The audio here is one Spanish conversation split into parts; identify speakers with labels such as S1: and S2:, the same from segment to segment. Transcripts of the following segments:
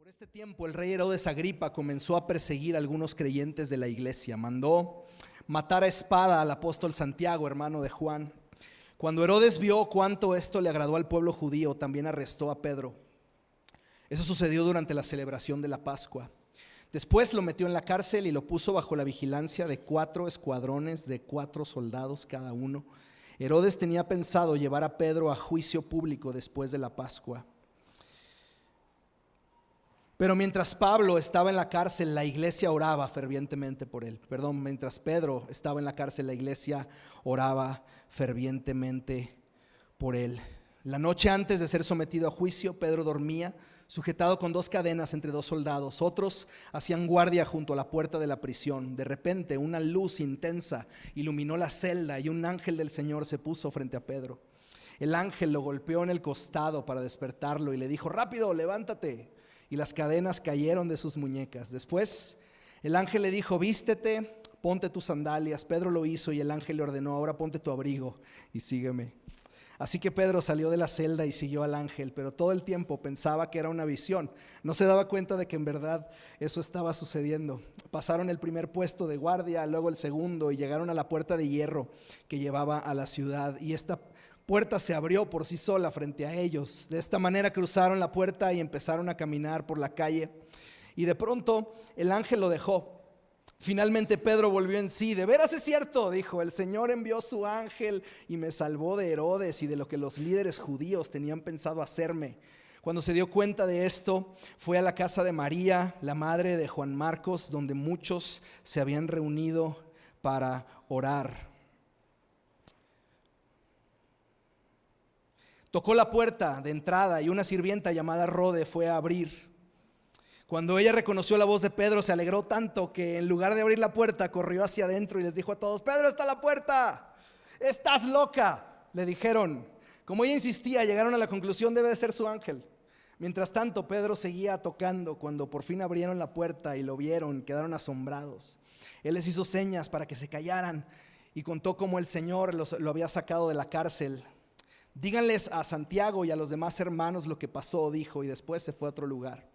S1: Por este tiempo el rey Herodes Agripa comenzó a perseguir a algunos creyentes de la iglesia. Mandó matar a espada al apóstol Santiago, hermano de Juan. Cuando Herodes vio cuánto esto le agradó al pueblo judío, también arrestó a Pedro. Eso sucedió durante la celebración de la Pascua. Después lo metió en la cárcel y lo puso bajo la vigilancia de 4 escuadrones de 4 soldados cada uno. Herodes tenía pensado llevar a Pedro a juicio público después de la Pascua. Pero mientras Pablo estaba en la cárcel, la iglesia oraba fervientemente por él. Mientras Pedro estaba en la cárcel, la iglesia oraba fervientemente por él. La noche antes de ser sometido a juicio, Pedro dormía, sujetado con 2 cadenas entre 2 soldados. Otros hacían guardia junto a la puerta de la prisión. De repente, una luz intensa iluminó la celda y un ángel del Señor se puso frente a Pedro. El ángel lo golpeó en el costado para despertarlo y le dijo: rápido, levántate. Y las cadenas cayeron de sus muñecas. Después el ángel le dijo: vístete, ponte tus sandalias. Pedro lo hizo y el ángel le ordenó: ahora ponte tu abrigo y sígueme. Así que Pedro salió de la celda y siguió al ángel, pero todo el tiempo pensaba que era una visión. No se daba cuenta de que en verdad eso estaba sucediendo. Pasaron el primer puesto de guardia, luego el segundo, y llegaron a la puerta de hierro que llevaba a la ciudad. Y esta puerta se abrió por sí sola frente a ellos. De esta manera cruzaron la puerta y empezaron a caminar por la calle. Y de pronto el ángel lo dejó. Finalmente Pedro volvió en sí. De veras es cierto, dijo: el Señor envió su ángel y me salvó de Herodes y de lo que los líderes judíos tenían pensado hacerme. Cuando se dio cuenta de esto, fue a la casa de María, la madre de Juan Marcos, donde muchos se habían reunido para orar. Tocó la puerta de entrada y una sirvienta llamada Rode fue a abrir. Cuando ella reconoció la voz de Pedro, se alegró tanto que en lugar de abrir la puerta, corrió hacia adentro y les dijo a todos: Pedro está a la puerta. Estás loca, le dijeron. Como ella insistía, llegaron a la conclusión: debe de ser su ángel. Mientras tanto, Pedro seguía tocando. Cuando por fin abrieron la puerta y lo vieron, quedaron asombrados. Él les hizo señas para que se callaran y contó cómo el Señor lo había sacado de la cárcel. Díganles a Santiago y a los demás hermanos lo que pasó, dijo, y después se fue a otro lugar.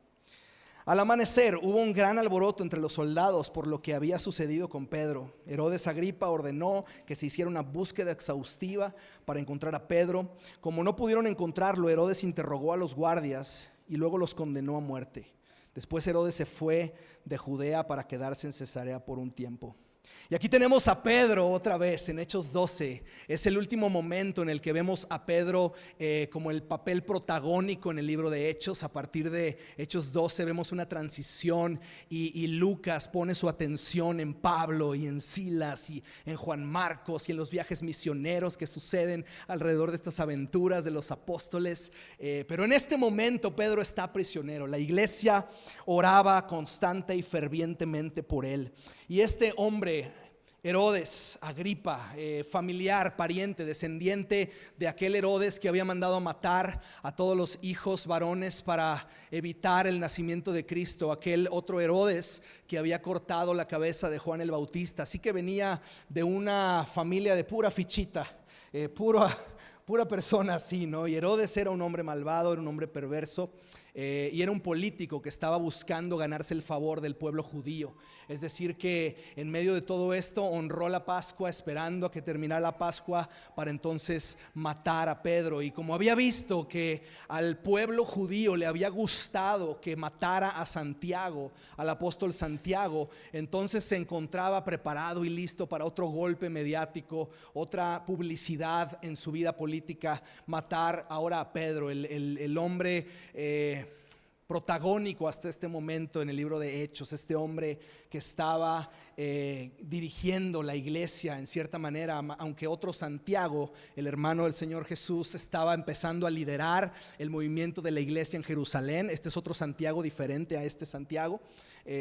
S1: Al amanecer hubo un gran alboroto entre los soldados por lo que había sucedido con Pedro. Herodes Agripa ordenó que se hiciera una búsqueda exhaustiva para encontrar a Pedro. Como no pudieron encontrarlo, Herodes interrogó a los guardias y luego los condenó a muerte. Después Herodes se fue de Judea para quedarse en Cesarea por un tiempo. Y aquí tenemos a Pedro otra vez en Hechos 12. Es el último momento en el que vemos a Pedro como el papel protagónico en el libro de Hechos. A partir de Hechos 12 vemos una transición y Lucas pone su atención en Pablo y en Silas y en Juan Marcos y en los viajes misioneros que suceden alrededor de estas aventuras de los apóstoles. Pero en este momento Pedro está prisionero. La iglesia oraba constante y fervientemente por él. Y este hombre, Herodes Agripa, familiar, pariente, descendiente de aquel Herodes que había mandado a matar a todos los hijos varones para evitar el nacimiento de Cristo, aquel otro Herodes que había cortado la cabeza de Juan el Bautista. Así que venía de una familia de pura fichita, pura persona así, ¿no? Y Herodes era un hombre malvado, era un hombre perverso. Y era un político que estaba buscando ganarse el favor del pueblo judío. Es decir, que en medio de todo esto honró la Pascua, esperando a que terminara la Pascua para entonces matar a Pedro. Y como había visto que al pueblo judío le había gustado que matara a Santiago, al apóstol Santiago, entonces se encontraba preparado y listo para otro golpe mediático, otra publicidad en su vida política: matar ahora a Pedro, el hombre protagónico hasta este momento en el libro de Hechos, este hombre que estaba dirigiendo la iglesia en cierta manera, aunque otro Santiago, el hermano del Señor Jesús, estaba empezando a liderar el movimiento de la iglesia en Jerusalén. Este es otro Santiago diferente a este Santiago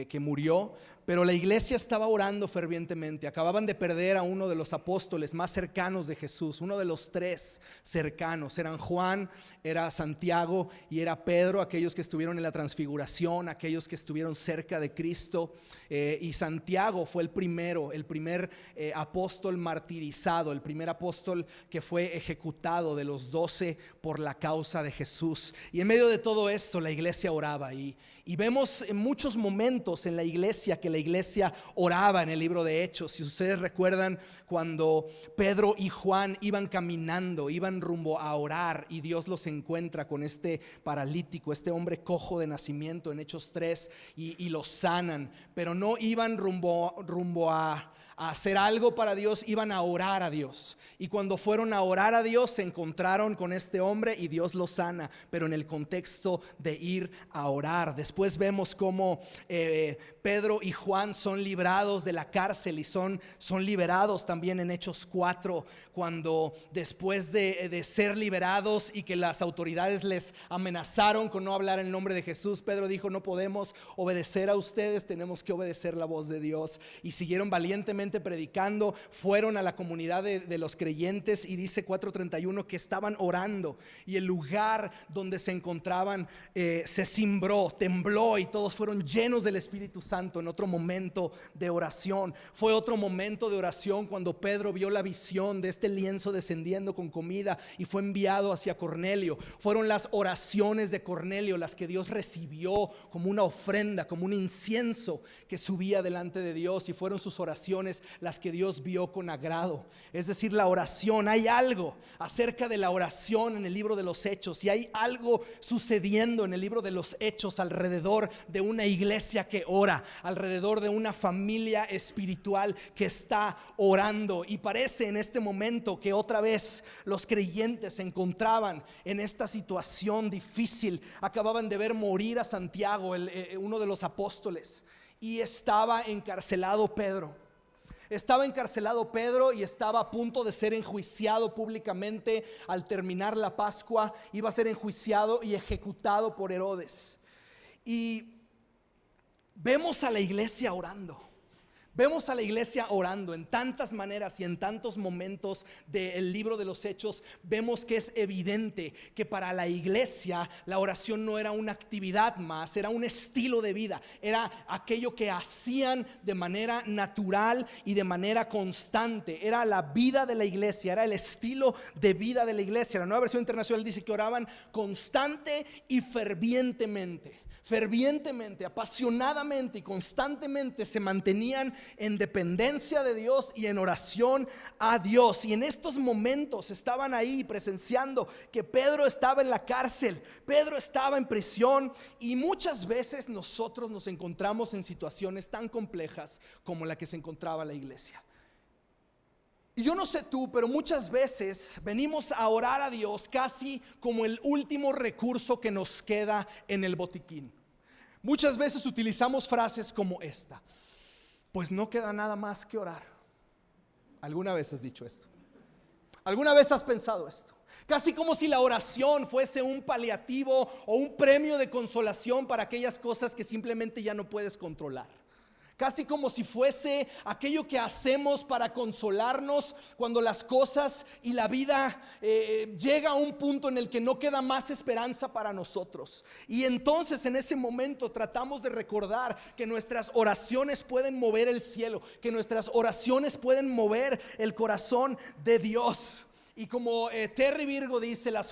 S1: que murió, pero la iglesia estaba orando fervientemente. Acababan de perder a uno de los apóstoles más cercanos de Jesús, uno de los 3 cercanos. Eran Juan, era Santiago y era Pedro, aquellos que estuvieron en la transfiguración, aquellos que estuvieron cerca de Cristo. Y Santiago fue el primer apóstol martirizado, el primer apóstol que fue ejecutado de los 12 por la causa de Jesús. Y en medio de todo eso la iglesia oraba, y vemos en muchos momentos en la iglesia que la iglesia oraba en el libro de Hechos. Si ustedes recuerdan, cuando Pedro y Juan iban caminando, iban rumbo a orar, y Dios los encuentra con este paralítico, este hombre cojo de nacimiento en Hechos 3, y los sanan, pero no iban rumbo a hacer algo para Dios, iban a orar a Dios. Y cuando fueron a orar a Dios, se encontraron con este hombre y Dios lo sana, pero en el contexto de ir a orar. Después vemos cómo Pedro y Juan son librados de la cárcel y son liberados también en Hechos 4, cuando después de ser liberados y que las autoridades les amenazaron con no hablar en nombre de Jesús, Pedro dijo: no podemos obedecer a ustedes, tenemos que obedecer la voz de Dios. Y siguieron valientemente predicando, fueron a la comunidad de los creyentes, y dice 4:31 que estaban orando, y el lugar donde se encontraban se cimbró, tembló, y todos fueron llenos del Espíritu Santo en otro momento de oración. Fue otro momento de oración cuando Pedro vio la visión de este lienzo descendiendo con comida y fue enviado hacia Cornelio. Fueron las oraciones de Cornelio las que Dios recibió como una ofrenda, como un incienso que subía delante de Dios, y fueron sus oraciones las que Dios vio con agrado. Es decir, la oración, hay algo acerca de la oración en el libro de los Hechos, y hay algo sucediendo en el libro de los Hechos alrededor de una iglesia que ora, alrededor de una familia espiritual que está orando. Y parece en este momento que otra vez los creyentes se encontraban en esta situación difícil. Acababan de ver morir a Santiago, uno de los apóstoles, y estaba encarcelado Pedro. Estaba encarcelado Pedro y estaba a punto de ser enjuiciado públicamente. Al terminar la Pascua iba a ser enjuiciado y ejecutado por Herodes. Y vemos a la iglesia orando. Vemos a la iglesia orando en tantas maneras y en tantos momentos del libro de los Hechos. Vemos que es evidente que para la iglesia la oración no era una actividad más, era un estilo de vida, era aquello que hacían de manera natural y de manera constante. Era la vida de la iglesia, era el estilo de vida de la iglesia. La Nueva Versión Internacional dice que oraban constante y fervientemente, apasionadamente y constantemente se mantenían en dependencia de Dios y en oración a Dios. Y en estos momentos estaban ahí presenciando que Pedro estaba en la cárcel, Pedro estaba en prisión, y muchas veces nosotros nos encontramos en situaciones tan complejas como la que se encontraba la iglesia. Y yo no sé tú, pero muchas veces venimos a orar a Dios casi como el último recurso que nos queda en el botiquín. Muchas veces utilizamos frases como esta: pues no queda nada más que orar. ¿Alguna vez has dicho esto? ¿Alguna vez has pensado esto? Casi como si la oración fuese un paliativo o un premio de consolación para aquellas cosas que simplemente ya no puedes controlar. Casi como si fuese aquello que hacemos para consolarnos cuando las cosas y la vida llega a un punto en el que no queda más esperanza para nosotros. Y entonces en ese momento tratamos de recordar que nuestras oraciones pueden mover el cielo, que nuestras oraciones pueden mover el corazón de Dios. Y como Terry Virgo dice, las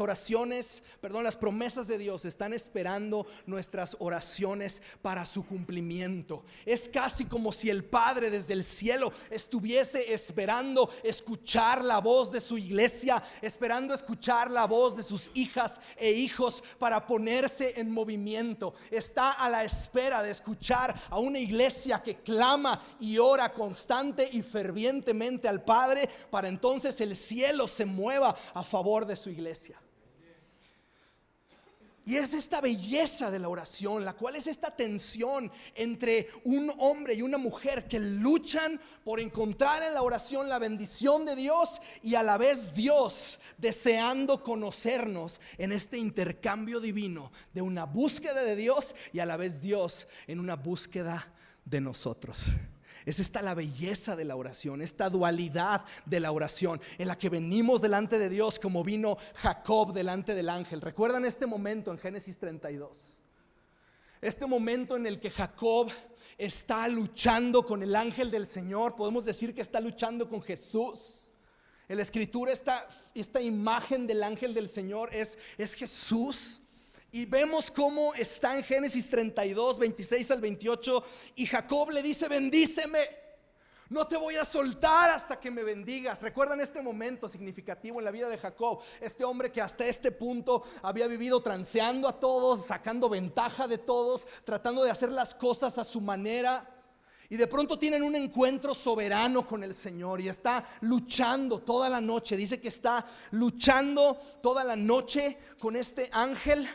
S1: promesas de Dios están esperando nuestras oraciones para su cumplimiento. Es casi como si el Padre desde el cielo estuviese esperando escuchar la voz de su iglesia, esperando escuchar la voz de sus hijas e hijos para ponerse en movimiento. Está a la espera de escuchar a una iglesia que clama y ora constante y fervientemente al Padre, para entonces el cielo se mueva a favor de su iglesia. Y es esta belleza de la oración, la cual es esta tensión entre un hombre y una mujer que luchan por encontrar en la oración la bendición de Dios, y a la vez Dios deseando conocernos en este intercambio divino de una búsqueda de Dios y a la vez Dios en una búsqueda de nosotros. Es esta la belleza de la oración, esta dualidad de la oración en la que venimos delante de Dios como vino Jacob delante del ángel. ¿Recuerdan este momento en Génesis 32? este momento en el que Jacob está luchando con el ángel del Señor. Podemos decir que está luchando con Jesús. En la escritura esta imagen del ángel del Señor es Jesús. Y vemos cómo está en Génesis 32, 26 al 28. Y Jacob le dice: bendíceme, no te voy a soltar hasta que me bendigas. ¿Recuerdan este momento significativo en la vida de Jacob? Este hombre que hasta este punto había vivido transeando a todos, sacando ventaja de todos, tratando de hacer las cosas a su manera. Y de pronto tienen un encuentro soberano con el Señor y está luchando toda la noche. Dice que está luchando toda la noche con este ángel.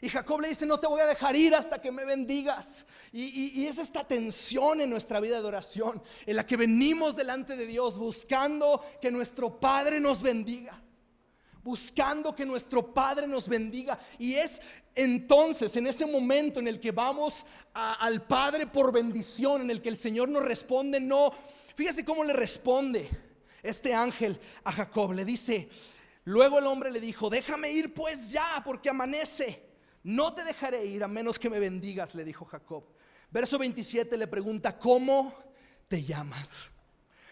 S1: Y Jacob le dice: no te voy a dejar ir hasta que me bendigas. Y es esta tensión en nuestra vida de oración, en la que venimos delante de Dios buscando que nuestro Padre nos bendiga. Buscando que nuestro Padre nos bendiga. Y es entonces en ese momento en el que vamos al Padre por bendición, en el que el Señor nos responde. No, fíjese cómo le responde este ángel a Jacob. Le dice: luego el hombre le dijo: déjame ir pues ya, porque amanece. No te dejaré ir a menos que me bendigas, le dijo Jacob. Verso 27 le pregunta: ¿cómo te llamas?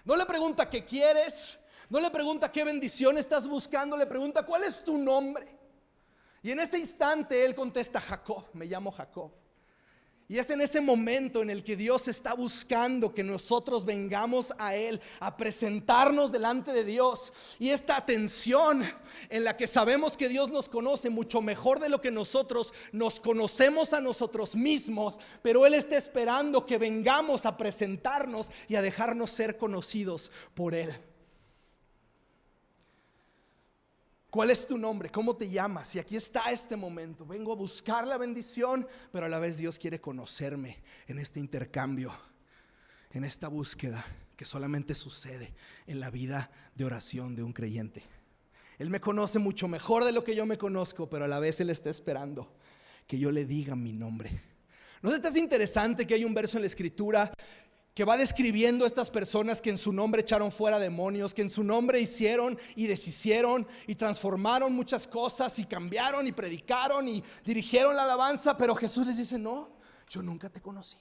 S1: No le pregunta qué quieres, no le pregunta qué bendición estás buscando, le pregunta: ¿cuál es tu nombre? Y en ese instante él contesta: Jacob, me llamo Jacob. Y es en ese momento en el que Dios está buscando que nosotros vengamos a Él, a presentarnos delante de Dios. Y esta atención en la que sabemos que Dios nos conoce mucho mejor de lo que nosotros nos conocemos a nosotros mismos, pero Él está esperando que vengamos a presentarnos y a dejarnos ser conocidos por Él. ¿Cuál es tu nombre? ¿Cómo te llamas? Y aquí está este momento. Vengo a buscar la bendición, pero a la vez Dios quiere conocerme en este intercambio, en esta búsqueda que solamente sucede en la vida de oración de un creyente. Él me conoce mucho mejor de lo que yo me conozco, pero a la vez Él está esperando que yo le diga mi nombre. ¿No es interesante que hay un verso en la escritura que va describiendo a estas personas que en su nombre echaron fuera demonios, que en su nombre hicieron y deshicieron y transformaron muchas cosas y cambiaron y predicaron y dirigieron la alabanza? Pero Jesús les dice: no, yo nunca te conocí.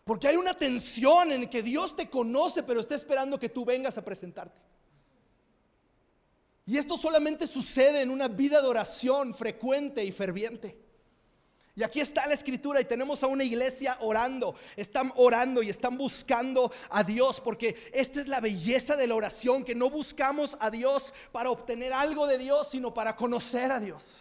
S1: Porque hay una tensión en que Dios te conoce, pero está esperando que tú vengas a presentarte. Y esto solamente sucede en una vida de oración frecuente y ferviente. Y aquí está la escritura y tenemos a una iglesia orando. Están orando y están buscando a Dios, porque esta es la belleza de la oración, que no buscamos a Dios para obtener algo de Dios, sino para conocer a Dios.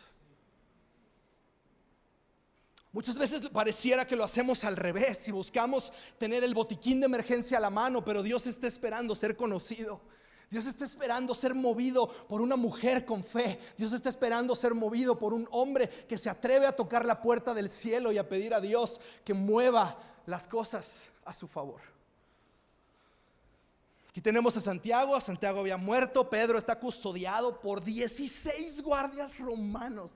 S1: Muchas veces pareciera que lo hacemos al revés y buscamos tener el botiquín de emergencia a la mano, pero Dios está esperando ser conocido. Dios está esperando ser movido por una mujer con fe. Dios está esperando ser movido por un hombre que se atreve a tocar la puerta del cielo y a pedir a Dios que mueva las cosas a su favor. Aquí tenemos a Santiago. Santiago había muerto. Pedro está custodiado por 16 guardias romanos.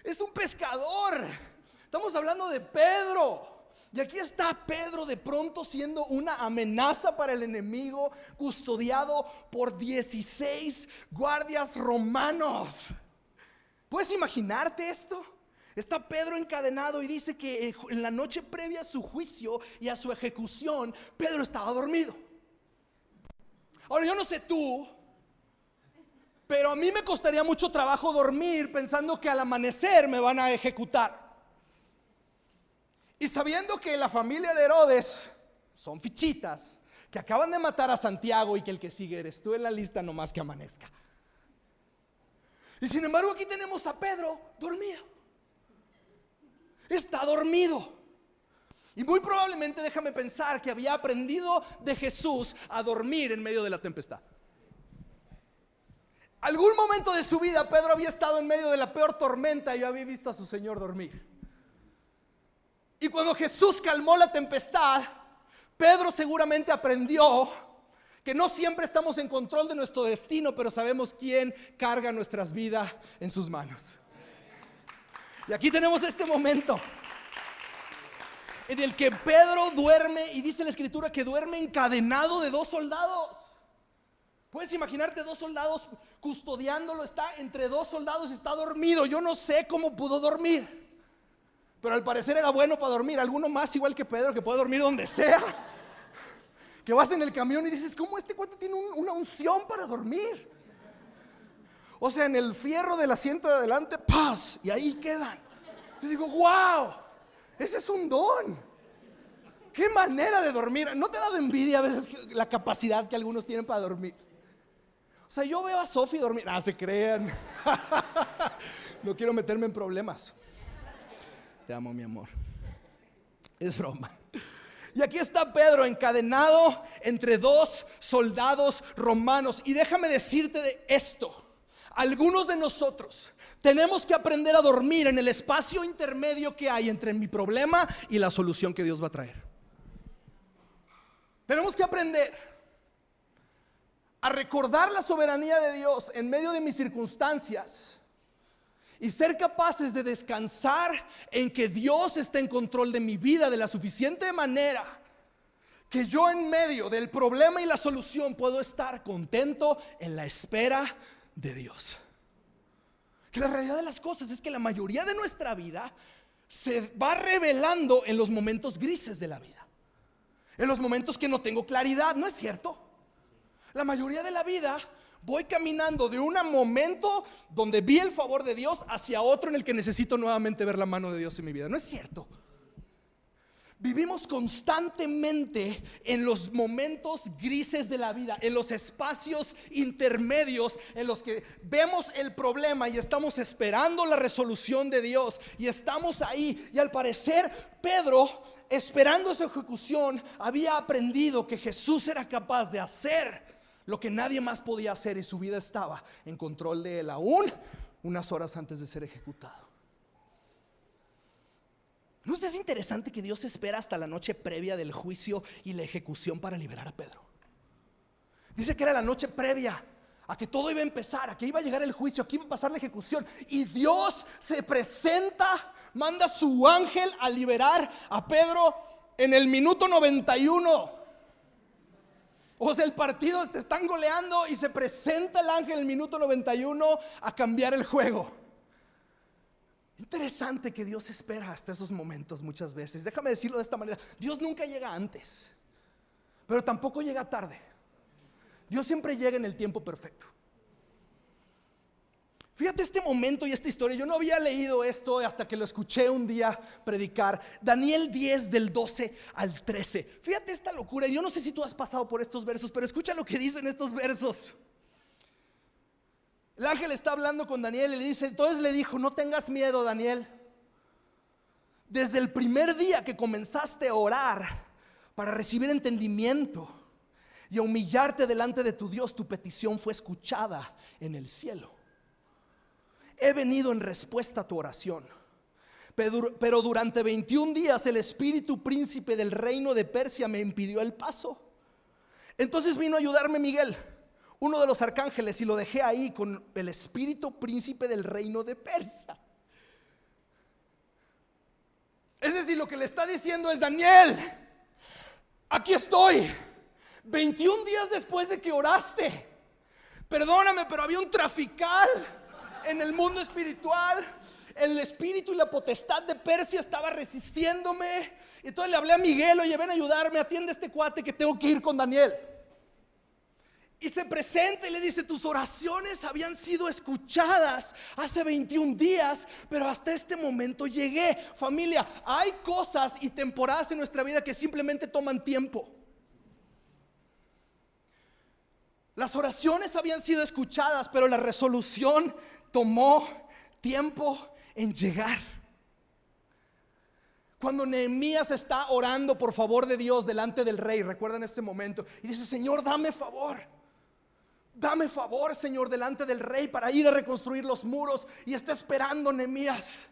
S1: Es un pescador. Estamos hablando de Pedro. Y aquí está Pedro de pronto siendo una amenaza para el enemigo, custodiado por 16 guardias romanos. ¿Puedes imaginarte esto? Está Pedro encadenado y dice que en la noche previa a su juicio y a su ejecución, Pedro estaba dormido. Ahora, yo no sé tú, pero a mí me costaría mucho trabajo dormir pensando que al amanecer me van a ejecutar. Y sabiendo que la familia de Herodes son fichitas, que acaban de matar a Santiago y que el que sigue eres tú en la lista nomás que amanezca. Y sin embargo aquí tenemos a Pedro dormido. Está dormido. Y muy probablemente, déjame pensar, que había aprendido de Jesús a dormir en medio de la tempestad. Algún momento de su vida Pedro había estado en medio de la peor tormenta y había visto a su Señor dormir. Y cuando Jesús calmó la tempestad, Pedro seguramente aprendió que no siempre estamos en control de nuestro destino, pero sabemos quién carga nuestras vidas en sus manos. Y aquí tenemos este momento en el que Pedro duerme, y dice la escritura que duerme encadenado de 2 soldados. Puedes imaginarte 2 soldados custodiándolo. Está entre 2 soldados y está dormido. Yo no sé cómo pudo dormir. pero al parecer era bueno para dormir. Alguno más igual que Pedro, que puede dormir donde sea. Que vas en el camión y dices, ¿cómo este cuate tiene una unción para dormir? O sea, en el fierro del asiento de adelante, ¡paz! Y ahí quedan. Yo digo, ¡wow! Ese es un don. ¡Qué manera de dormir! ¿No te ha dado envidia a veces la capacidad que algunos tienen para dormir? O sea, yo veo a Sofi dormir. Ah, se crean. No quiero meterme en problemas. Te amo, mi amor. Es broma. Y aquí está Pedro encadenado entre dos soldados romanos. Y déjame decirte de esto. Algunos de nosotros tenemos que aprender a dormir en el espacio intermedio que hay entre mi problema y la solución que Dios va a traer. Tenemos que aprender a recordar la soberanía de Dios en medio de mis circunstancias y ser capaces de descansar en que Dios está en control de mi vida de la suficiente manera que yo en medio del problema y la solución puedo estar contento en la espera de Dios. Que la realidad de las cosas es que la mayoría de nuestra vida se va revelando en los momentos grises de la vida, en los momentos que no tengo claridad, ¿no es cierto? La mayoría de la vida voy caminando de un momento donde vi el favor de Dios hacia otro en el que necesito nuevamente ver la mano de Dios en mi vida. ¿No es cierto? Vivimos constantemente en los momentos grises de la vida, en los espacios intermedios en los que vemos el problema y estamos esperando la resolución de Dios y estamos ahí. Y al parecer Pedro, esperando su ejecución, había aprendido que Jesús era capaz de hacer lo que nadie más podía hacer y su vida estaba en control de él aún unas horas antes de ser ejecutado. ¿No es interesante que Dios espera hasta la noche previa del juicio y la ejecución para liberar a Pedro? Dice que era la noche previa a que todo iba a empezar, a que iba a llegar el juicio, a que iba a pasar la ejecución, y Dios se presenta, manda su ángel a liberar a Pedro en el minuto 91. O sea, el partido te están goleando y se presenta el ángel en el minuto 91 a cambiar el juego. Interesante que Dios espera hasta esos momentos muchas veces. Déjame decirlo de esta manera: Dios nunca llega antes, pero tampoco llega tarde. Dios siempre llega en el tiempo perfecto. Fíjate este momento y esta historia. Yo no había leído esto hasta que lo escuché un día predicar. Daniel 10 del 12 al 13. Fíjate esta locura. Yo no sé si tú has pasado por estos versos, pero escucha lo que dicen estos versos. El ángel está hablando con Daniel y le dice, entonces le dijo, no tengas miedo, Daniel. Desde el primer día que comenzaste a orar para recibir entendimiento y a humillarte delante de tu Dios, tu petición fue escuchada en el cielo. He venido en respuesta a tu oración. Pero durante 21 días el espíritu príncipe del reino de Persia me impidió el paso. Entonces vino a ayudarme Miguel, uno de los arcángeles, y lo dejé ahí con el espíritu príncipe del reino de Persia. Es decir, lo que le está diciendo es, Daniel, aquí estoy, 21 días después de que oraste. Perdóname, pero había un trafical en el mundo espiritual. El espíritu y la potestad de Persia estaba resistiéndome. Entonces le hablé a Miguel, oye, ven a ayudarme, atiende a este cuate que tengo que ir con Daniel. Y se presenta y le dice, tus oraciones habían sido escuchadas hace 21 días, pero hasta este momento llegué. Familia, hay cosas y temporadas en nuestra vida que simplemente toman tiempo. Las oraciones habían sido escuchadas, pero la resolución tomó tiempo en llegar. Cuando Nehemías está orando por favor de Dios delante del rey, recuerdan ese momento, y dice, Señor, dame favor, Señor, delante del rey para ir a reconstruir los muros. Y está esperando Nehemías.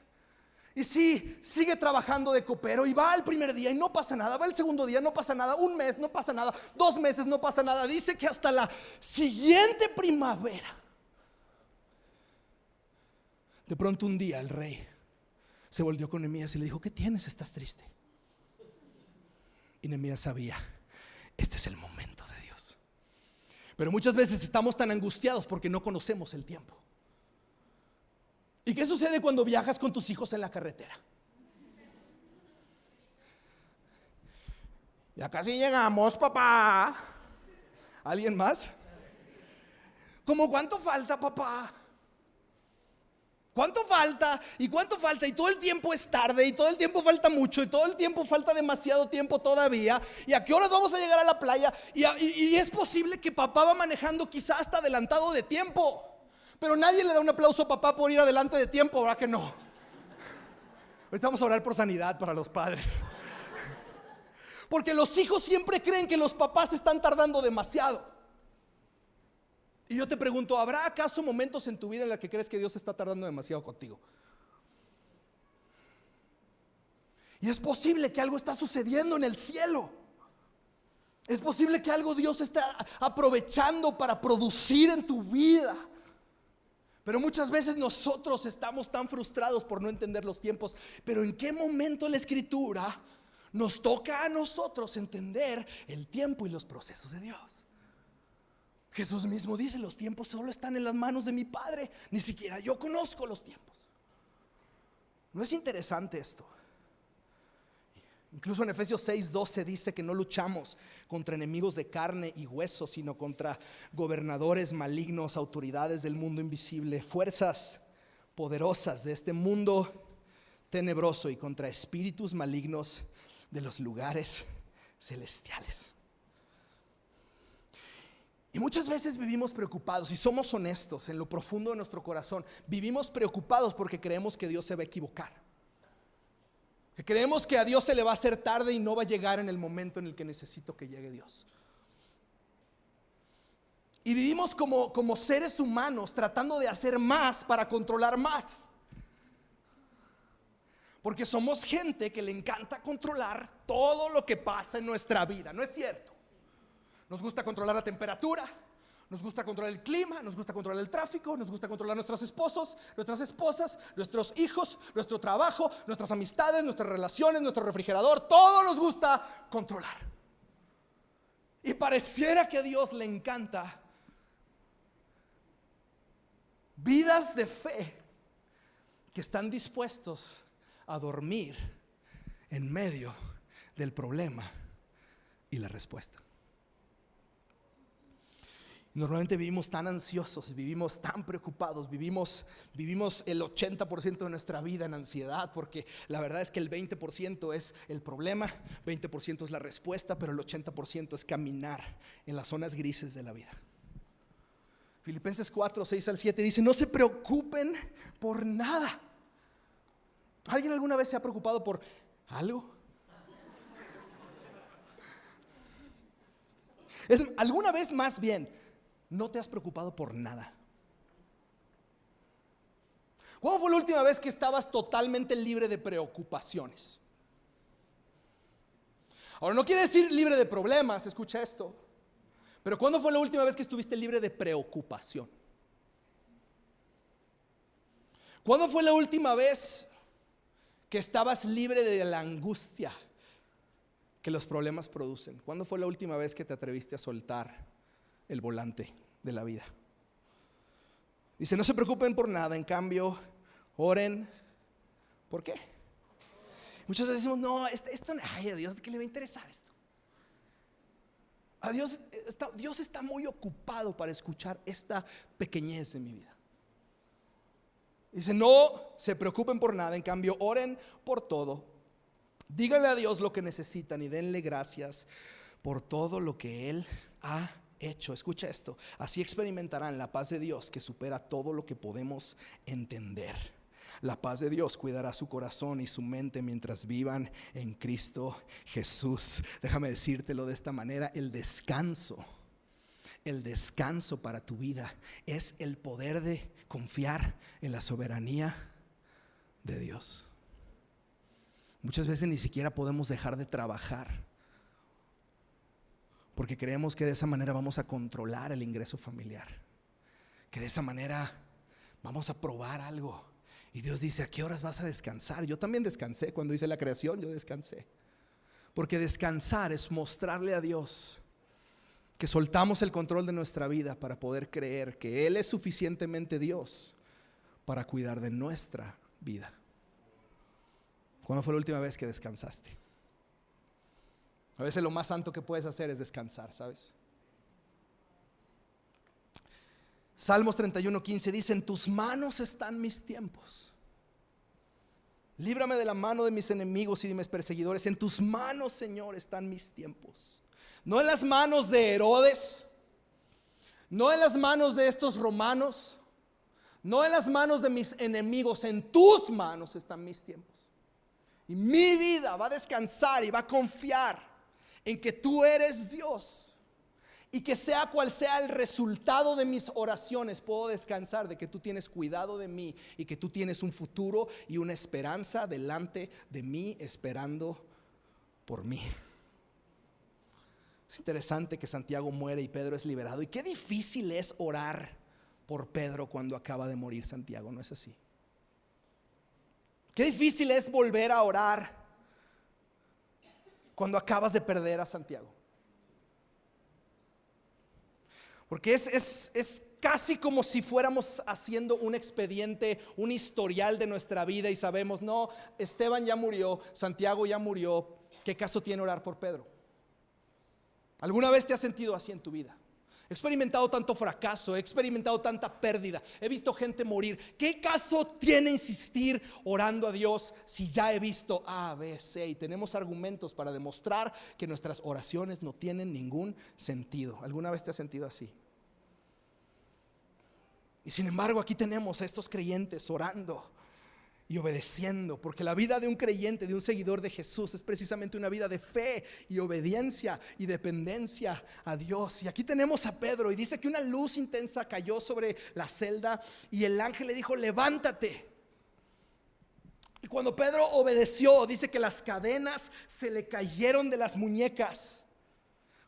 S1: Y sí, sigue trabajando de copero. Y va el primer día y no pasa nada. Va el segundo día, no pasa nada. Un mes, no pasa nada. 2 meses, no pasa nada. Dice que hasta la siguiente primavera, de pronto un día el rey se volvió con Nehemías y le dijo, ¿qué tienes? ¿Estás triste? Y Nehemías sabía, este es el momento de Dios. Pero muchas veces estamos tan angustiados porque no conocemos el tiempo. ¿Y qué sucede cuando viajas con tus hijos en la carretera? Ya casi llegamos, papá. ¿Alguien más? ¿Cómo cuánto falta, papá? ¿Cuánto falta? ¿Y cuánto falta? Y todo el tiempo es tarde, y todo el tiempo falta mucho, y todo el tiempo falta demasiado tiempo todavía. ¿Y a qué horas vamos a llegar a la playa? Y es posible que papá va manejando quizás hasta adelantado de tiempo. Pero nadie le da un aplauso a papá por ir adelante de tiempo, ¿verdad que no? Ahorita vamos a orar por sanidad para los padres. Porque los hijos siempre creen que los papás están tardando demasiado. Y yo te pregunto, ¿habrá acaso momentos en tu vida en los que crees que Dios está tardando demasiado contigo? Y es posible que algo está sucediendo en el cielo. Es posible que algo Dios está aprovechando para producir en tu vida. Pero muchas veces nosotros estamos tan frustrados por no entender los tiempos. Pero ¿en qué momento la Escritura nos toca a nosotros entender el tiempo y los procesos de Dios? Jesús mismo dice, los tiempos solo están en las manos de mi Padre. Ni siquiera yo conozco los tiempos. ¿No es interesante esto? Incluso en Efesios 6:12 dice que no luchamos contra enemigos de carne y hueso, sino contra gobernadores malignos, autoridades del mundo invisible, fuerzas poderosas de este mundo tenebroso y contra espíritus malignos de los lugares celestiales. Y muchas veces vivimos preocupados, y somos honestos en lo profundo de nuestro corazón. Vivimos preocupados porque creemos que Dios se va a equivocar, que creemos que a Dios se le va a hacer tarde y no va a llegar en el momento en el que necesito que llegue Dios. Y vivimos como seres humanos tratando de hacer más para controlar más, porque somos gente que le encanta controlar todo lo que pasa en nuestra vida, ¿no es cierto? Nos gusta controlar la temperatura, nos gusta controlar el clima, nos gusta controlar el tráfico, nos gusta controlar nuestros esposos, nuestras esposas, nuestros hijos, nuestro trabajo, nuestras amistades, nuestras relaciones, nuestro refrigerador. Todo nos gusta controlar. Y pareciera que a Dios le encanta vidas de fe que están dispuestos a dormir en medio del problema y la respuesta. Normalmente vivimos tan ansiosos, vivimos tan preocupados, vivimos el 80% de nuestra vida en ansiedad, porque la verdad es que el 20% es el problema, 20% es la respuesta, pero el 80% es caminar en las zonas grises de la vida. Filipenses 4:6-7 dice, no se preocupen por nada. ¿Alguien alguna vez se ha preocupado por algo? ¿Alguna vez más bien no te has preocupado por nada? ¿Cuándo fue la última vez que estabas totalmente libre de preocupaciones? Ahora, no quiere decir libre de problemas, escucha esto. Pero ¿cuándo fue la última vez que estuviste libre de preocupación? ¿Cuándo fue la última vez que estabas libre de la angustia que los problemas producen? ¿Cuándo fue la última vez que te atreviste a soltar el volante de la vida? Dice, no se preocupen por nada, en cambio, oren. ¿Por qué? Muchas veces decimos, no, esto, ay, a Dios, ¿qué le va a interesar esto? A Dios está muy ocupado para escuchar esta pequeñez de mi vida. Dice, no se preocupen por nada, en cambio, oren por todo. Díganle a Dios lo que necesitan y denle gracias por todo lo que Él ha hecho. Escucha esto, así experimentarán la paz de Dios que supera todo lo que podemos entender. La paz de Dios cuidará su corazón y su mente mientras vivan en Cristo Jesús. Déjame decírtelo de esta manera, el descanso para tu vida es el poder de confiar en la soberanía de Dios. Muchas veces ni siquiera podemos dejar de trabajar porque creemos que de esa manera vamos a controlar el ingreso familiar, que de esa manera vamos a probar algo. Y Dios dice, ¿a qué horas vas a descansar? Yo también descansé cuando hice la creación, yo descansé. Porque descansar es mostrarle a Dios que soltamos el control de nuestra vida para poder creer que Él es suficientemente Dios para cuidar de nuestra vida. ¿Cuándo fue la última vez que descansaste? A veces lo más santo que puedes hacer es descansar, ¿sabes? Salmos 31:15 dice: en tus manos están mis tiempos. Líbrame de la mano de mis enemigos y de mis perseguidores. En tus manos, Señor, están mis tiempos. No en las manos de Herodes, no en las manos de estos romanos, no en las manos de mis enemigos. En tus manos están mis tiempos. Y mi vida va a descansar y va a confiar en que tú eres Dios. Y que sea cual sea el resultado de mis oraciones, puedo descansar de que tú tienes cuidado de mí y que tú tienes un futuro y una esperanza delante de mí, esperando por mí. Es interesante que Santiago muere y Pedro es liberado. Y qué difícil es orar por Pedro cuando acaba de morir Santiago, ¿no es así? Qué difícil es volver a orar cuando acabas de perder a Santiago. Porque es casi como si fuéramos haciendo un expediente, un historial de nuestra vida y sabemos, no, Esteban ya murió, Santiago ya murió, ¿qué caso tiene orar por Pedro? ¿Alguna vez te has sentido así en tu vida? He experimentado tanto fracaso, he experimentado tanta pérdida, he visto gente morir. ¿Qué caso tiene insistir orando a Dios si ya he visto A, B, C? Y tenemos argumentos para demostrar que nuestras oraciones no tienen ningún sentido. ¿Alguna vez te has sentido así? Y sin embargo aquí tenemos a estos creyentes orando y obedeciendo, porque la vida de un creyente, de un seguidor de Jesús, es precisamente una vida de fe y obediencia y dependencia a Dios. Y aquí tenemos a Pedro y dice que una luz intensa cayó sobre la celda y el ángel le dijo: levántate. Y cuando Pedro obedeció, dice que las cadenas se le cayeron de las muñecas.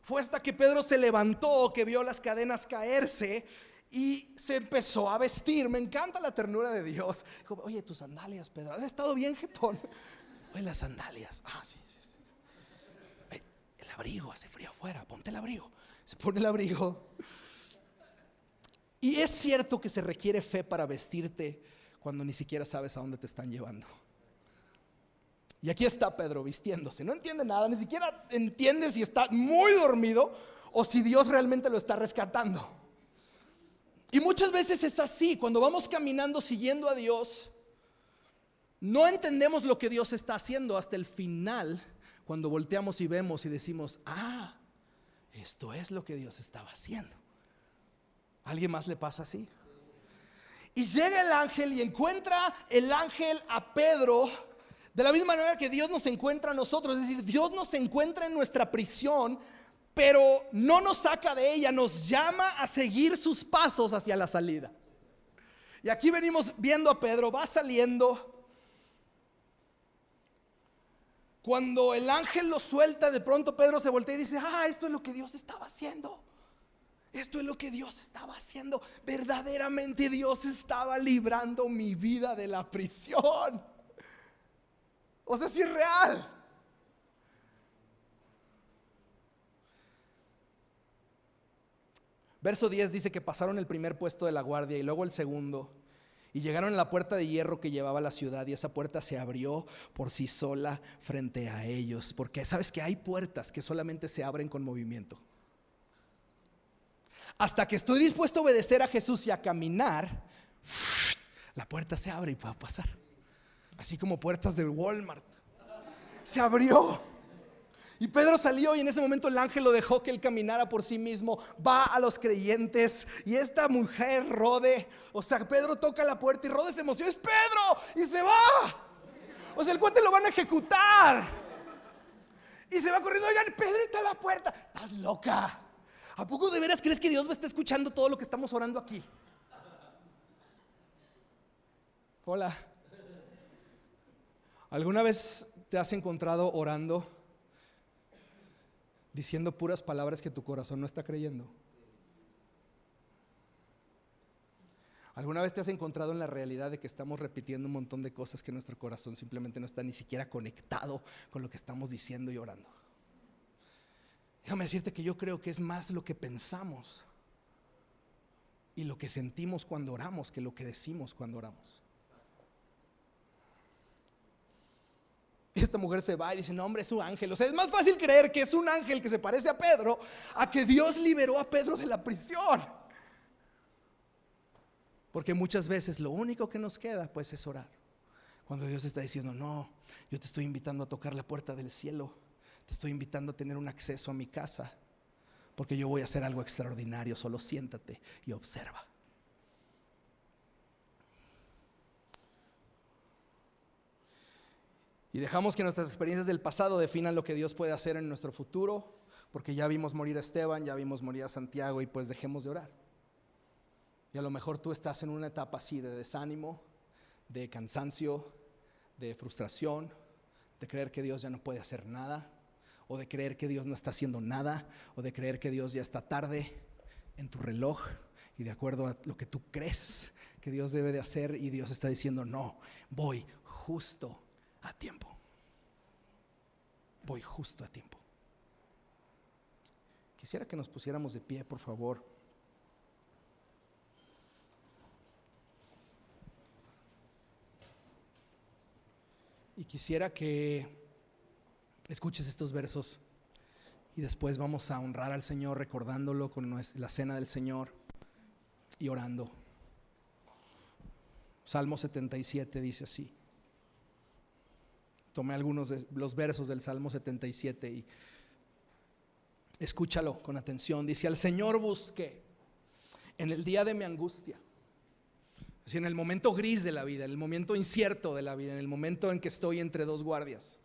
S1: Fue hasta que Pedro se levantó que vio las cadenas caerse y se empezó a vestir. Me encanta la ternura de Dios. Dijo: oye, tus sandalias, Pedro, ¿has estado bien, jetón? Oye, las sandalias. Sí. El abrigo, hace frío afuera, ponte el abrigo. Se pone el abrigo. Y es cierto que se requiere fe para vestirte cuando ni siquiera sabes a dónde te están llevando. Y aquí está Pedro vistiéndose. No entiende nada, ni siquiera entiende si está muy dormido o si Dios realmente lo está rescatando. Y muchas veces es así, cuando vamos caminando siguiendo a Dios, no entendemos lo que Dios está haciendo hasta el final, cuando volteamos y vemos y decimos: esto es lo que Dios estaba haciendo. ¿A alguien más le pasa así? Y llega el ángel y encuentra el ángel a Pedro de la misma manera que Dios nos encuentra a nosotros. Es decir, Dios nos encuentra en nuestra prisión, pero no nos saca de ella, nos llama a seguir sus pasos hacia la salida. Y aquí venimos viendo a Pedro, va saliendo. Cuando el ángel lo suelta, de pronto Pedro se voltea y dice: esto es lo que Dios estaba haciendo. Esto es lo que Dios estaba haciendo. Verdaderamente Dios estaba librando mi vida de la prisión. O sea, sí es real. Verso 10 dice que pasaron el primer puesto de la guardia y luego el segundo, y llegaron a la puerta de hierro que llevaba a la ciudad, y esa puerta se abrió por sí sola frente a ellos. Porque sabes que hay puertas que solamente se abren con movimiento. Hasta que estoy dispuesto a obedecer a Jesús y a caminar, la puerta se abre y va a pasar. Así como puertas de Walmart. Se abrió. Y Pedro salió y en ese momento el ángel lo dejó que él caminara por sí mismo. Va a los creyentes y esta mujer, Rode, o sea, Pedro toca la puerta y Rode se emociona: ¡es Pedro! Y se va. O sea, el cuate lo van a ejecutar. Y se va corriendo: oigan, Pedro está en la puerta. ¿Estás loca? ¿A poco de veras crees que Dios me está escuchando todo lo que estamos orando aquí? Hola. ¿Alguna vez te has encontrado orando diciendo puras palabras que tu corazón no está creyendo? ¿Alguna vez te has encontrado en la realidad de que estamos repitiendo un montón de cosas que nuestro corazón simplemente no está ni siquiera conectado con lo que estamos diciendo y orando? Déjame decirte que yo creo que es más lo que pensamos y lo que sentimos cuando oramos que lo que decimos cuando oramos. esta mujer se va y dice, no hombre, es un ángel. O sea, es más fácil creer que es un ángel que se parece a Pedro, a que Dios liberó a Pedro de la prisión. Porque muchas veces lo único que nos queda pues es orar. Cuando Dios está diciendo, no, yo te estoy invitando a tocar la puerta del cielo, te estoy invitando a tener un acceso a mi casa, porque yo voy a hacer algo extraordinario, solo siéntate y observa. Y dejamos que nuestras experiencias del pasado definan lo que Dios puede hacer en nuestro futuro, porque ya vimos morir a Esteban, ya vimos morir a Santiago, y pues dejemos de orar. Y a lo mejor tú estás en una etapa así de desánimo, de cansancio, de frustración, de creer que Dios ya no puede hacer nada, o de creer que Dios no está haciendo nada, o de creer que Dios ya está tarde en tu reloj, y de acuerdo a lo que tú crees que Dios debe de hacer, y Dios está diciendo, no, voy justo a tiempo. Voy justo a tiempo. Quisiera que nos pusiéramos de pie, por favor. Y quisiera que escuches estos versos y después vamos a honrar al Señor recordándolo con la cena del Señor y orando. Salmo 77 dice así. Tomé algunos de los versos del Salmo 77 y escúchalo con atención. Dice, al Señor busqué en el día de mi angustia. Es decir, en el momento gris de la vida, en el momento incierto de la vida, en el momento en que estoy entre dos guardias.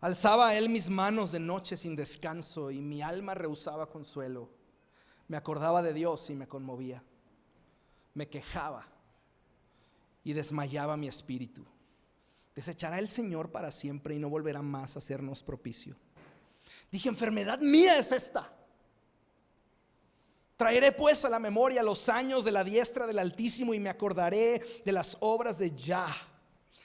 S1: Alzaba a Él mis manos de noche sin descanso y mi alma rehusaba consuelo. Me acordaba de Dios y me conmovía. Me quejaba y desmayaba mi espíritu. Desechará el Señor para siempre y no volverá más a hacernos propicio. Dije, enfermedad mía es esta. Traeré pues a la memoria los años de la diestra del Altísimo y me acordaré de las obras de Jah.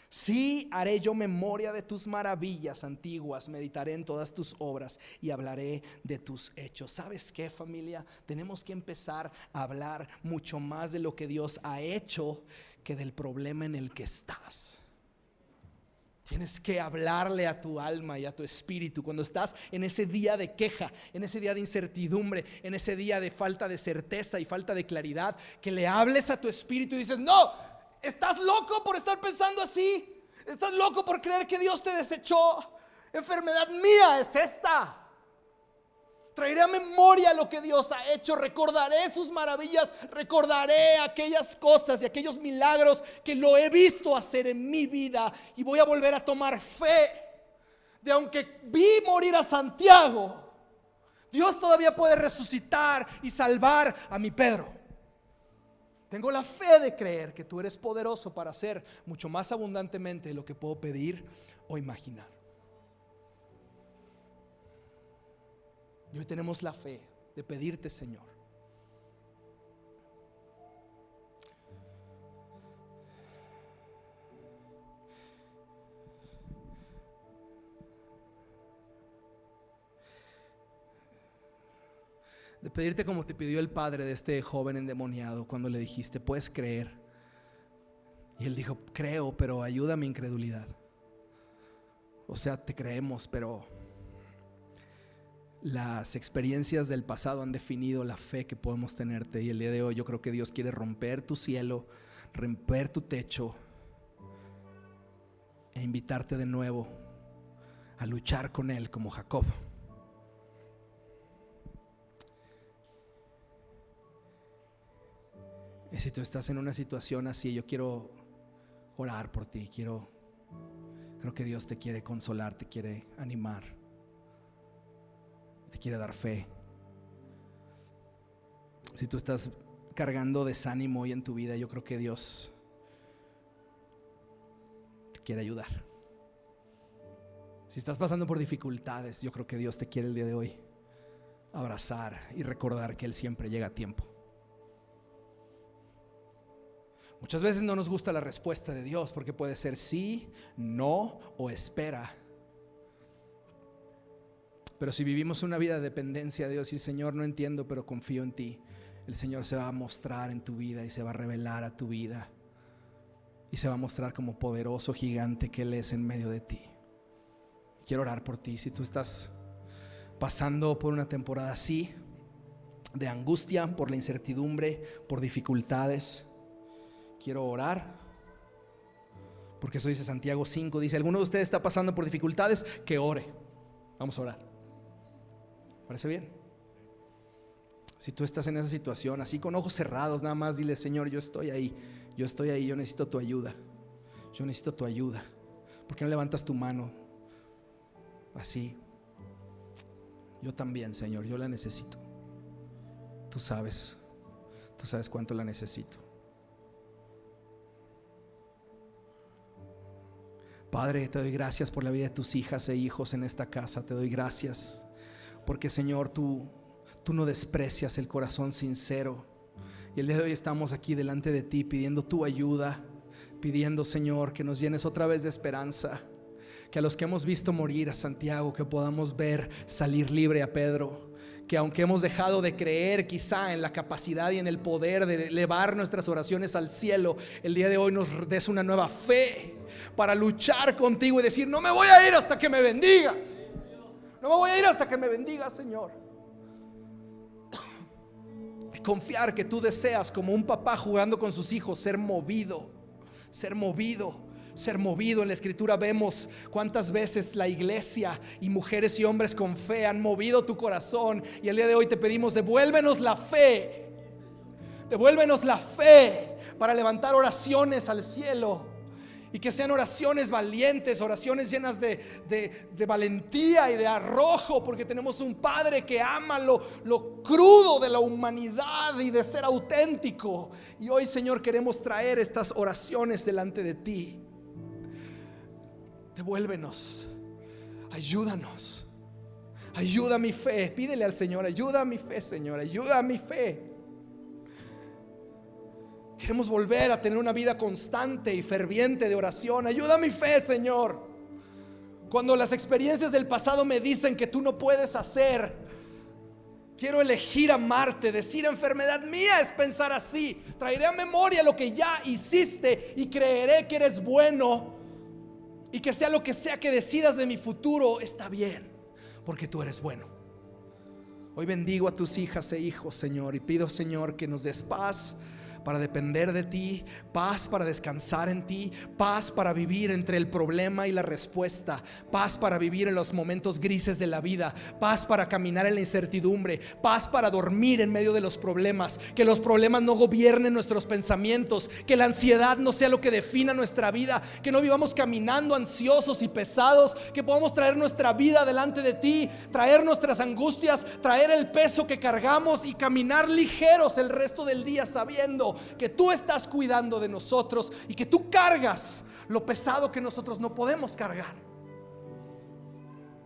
S1: Sí, haré yo memoria de tus maravillas antiguas, meditaré en todas tus obras y hablaré de tus hechos. ¿Sabes qué, familia? Tenemos que empezar a hablar mucho más de lo que Dios ha hecho que del problema en el que estás. Tienes que hablarle a tu alma y a tu espíritu cuando estás en ese día de queja, en ese día de incertidumbre, en ese día de falta de certeza y falta de claridad, que le hables a tu espíritu y dices, no, estás loco por estar pensando así, estás loco por creer que Dios te desechó, enfermedad mía es esta. Traeré a memoria lo que Dios ha hecho, recordaré sus maravillas, recordaré aquellas cosas y aquellos milagros que lo he visto hacer en mi vida, y voy a volver a tomar fe de aunque vi morir a Santiago, Dios todavía puede resucitar y salvar a mi Pedro. Tengo la fe de creer que tú eres poderoso para hacer mucho más abundantemente de lo que puedo pedir o imaginar. Y hoy tenemos la fe de pedirte, Señor, de pedirte como te pidió el padre de este joven endemoniado cuando le dijiste, ¿puedes creer? Y él dijo, creo, pero ayuda a mi incredulidad. O sea, te creemos, pero las experiencias del pasado han definido la fe que podemos tenerte. Y el día de hoy yo creo que Dios quiere romper tu cielo, romper tu techo e invitarte de nuevo a luchar con Él como Jacob. Y si tú estás en una situación así, yo quiero orar por ti. Creo que Dios te quiere consolar, te quiere animar, te quiere dar fe. Si tú estás cargando desánimo hoy en tu vida, yo creo que Dios te quiere ayudar. Si estás pasando por dificultades, yo creo que Dios te quiere el día de hoy abrazar y recordar que Él siempre llega a tiempo. Muchas veces no nos gusta la respuesta de Dios porque puede ser sí, no o espera. Pero si vivimos una vida de dependencia de Dios y Señor, no entiendo, pero confío en ti, el Señor se va a mostrar en tu vida y se va a revelar a tu vida. y se va a mostrar como poderoso gigante que Él es en medio de ti. Quiero orar por ti. Si tú estás pasando por una temporada así, de angustia, por la incertidumbre, por dificultades, quiero orar. Porque eso dice Santiago 5, dice: ¿alguno de ustedes está pasando por dificultades? Que ore. Vamos a orar. ¿Parece bien? Si tú estás en esa situación, así con ojos cerrados, nada más dile: Señor, yo estoy ahí, yo necesito tu ayuda. Yo necesito tu ayuda. ¿Por qué no levantas tu mano? Así. Yo también, Señor, yo la necesito. Tú sabes cuánto la necesito. Padre, te doy gracias por la vida de tus hijas e hijos en esta casa. Te doy gracias porque, Señor, tú no desprecias el corazón sincero. Y el día de hoy estamos aquí delante de ti pidiendo tu ayuda, pidiendo, Señor, que nos llenes otra vez de esperanza, que a los que hemos visto morir a Santiago, que podamos ver salir libre a Pedro, que aunque hemos dejado de creer quizá en la capacidad y en el poder de elevar nuestras oraciones al cielo, el día de hoy nos des una nueva fe para luchar contigo y decir: no me voy a ir hasta que me bendigas. No me voy a ir hasta que me bendigas, Señor. Y confiar que tú deseas, como un papá jugando con sus hijos, ser movido. En la escritura vemos cuántas veces la iglesia y mujeres y hombres con fe han movido tu corazón. Y el día de hoy te pedimos: devuélvenos la fe. Devuélvenos la fe para levantar oraciones al cielo. Y que sean oraciones valientes, oraciones llenas de valentía y de arrojo, porque tenemos un Padre que ama lo crudo de la humanidad y de ser auténtico. Y hoy, Señor, queremos traer estas oraciones delante de ti. Devuélvenos, ayúdanos, ayuda mi fe. Pídele al Señor: ayuda a mi fe, Señor, ayuda a mi fe. Queremos volver a tener una vida constante y ferviente de oración. Ayuda a mi fe, Señor. Cuando las experiencias del pasado me dicen que tú no puedes hacer, quiero elegir amarte. Decir: enfermedad mía es pensar así. Traeré a memoria lo que ya hiciste y creeré que eres bueno. Y que sea lo que sea que decidas de mi futuro, está bien, porque tú eres bueno. Hoy bendigo a tus hijas e hijos, Señor, y pido, Señor, que nos des paz para depender de ti, paz para descansar en ti, paz para vivir entre el problema y la respuesta, paz para vivir en los momentos grises de la vida, paz para caminar en la incertidumbre, paz para dormir en medio de los problemas. Que los problemas no gobiernen nuestros pensamientos, que la ansiedad no sea lo que defina nuestra vida, que no vivamos caminando ansiosos y pesados, que podamos traer nuestra vida delante de ti, traer nuestras angustias, traer el peso que cargamos y caminar ligeros el resto del día, sabiendo que tú estás cuidando de nosotros y que tú cargas lo pesado que nosotros no podemos cargar.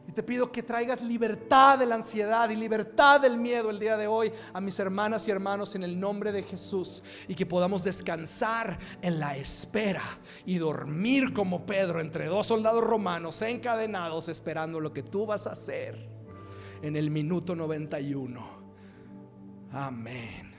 S1: Y te pido que traigas libertad de la ansiedad y libertad del miedo el día de hoy a mis hermanas y hermanos, en el nombre de Jesús, y que podamos descansar en la espera y dormir como Pedro entre dos soldados romanos encadenados, esperando lo que tú vas a hacer en el minuto 91. Amén.